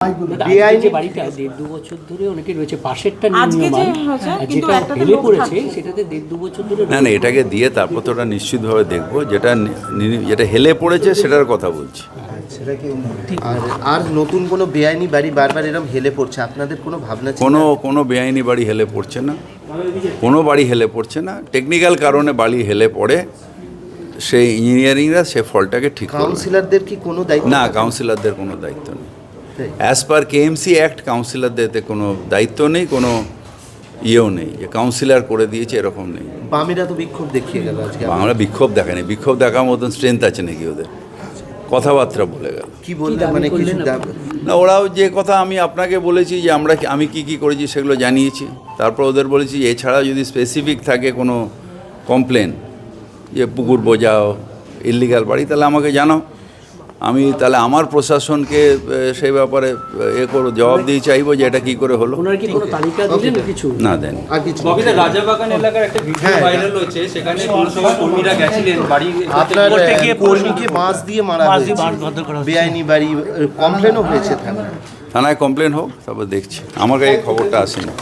যে বাড়িটা 1.5-2 বছর ধরে অনেকে রয়েছে, পাশেরটা নিম্নমান, যেটা ফেলে পড়েছে সেটাতে 1.5-2 বছর ধরে। না না, এটাকে দিয়ে তারপর তো ওটা নিশ্চিতভাবে দেখবো, যেটা হেলে পড়েছে সেটার কথা বলছি। সেটা কি আর নতুন কোনো বেআইনি বাড়ি বারবার এরকম হেলে পড়ছে, আপনাদের কোনো ভাবনা ছিল? কোনো বেআইনি বাড়ি হেলে পড়ছে না, কোনো বাড়ি হেলে পড়ছে না। টেকনিক্যাল কারণে বাড়ি হেলে পড়ে, সেই ইঞ্জিনিয়ারিংরা সে ফলটাকে ঠিক করবে। কাউন্সিলরদের কি কোনো দায়িত্ব? না, কাউন্সিলরদের কোনো দায়িত্ব নেই। অ্যাজ পার কেএমসি অ্যাক্ট কাউন্সিলরদের এতে কোনো দায়িত্ব নেই, কোনো ইয়েও নেই যে কাউন্সিলর করে দিয়েছে, এরকম নেই। বামেরা তো বিক্ষোভ দেখিয়ে গেল আজকে। বাংলা বিক্ষোভ দেখায়নি, বিক্ষোভ দেখার মতন স্ট্রেংথ আছে নাকি ওদের? কথাবার্তা বলে গেল। কি বললেন মানে কিছু না, ওরাও যে কথা আমি আপনাকে বলেছি যে আমি কি করেছি সেগুলো জানিয়েছি। তারপর ওদের বলেছি এছাড়া যদি স্পেসিফিক থাকে কোনো কমপ্লেন যে পুকুর বোঝাও, ইল্লিগাল বাড়ি, তাহলে আমাকে জানাও। আমি তাহলে আমার প্রশাসনকে সেই ব্যাপারে জবাব দিয়ে চাইবো যে এটা কী করে হলো। কি কোনো তালিকা দিলেন কিছু? না দেন। ববিতা, রাজাবাগান এলাকার একটা ভিডিও ভাইরাল হয়েছে, সেখানে পৌরসভা কর্মীরা গেছিলেন বাড়ি আপনার কর্মীকে মাছ দিয়ে মারা হয়েছে, বেআইনি বাড়ি, কমপ্লেনও হয়েছে থানায়। থানায় কমপ্লেন হোক, তারপর দেখছি। আমার কাছে খবরটা আসেনি।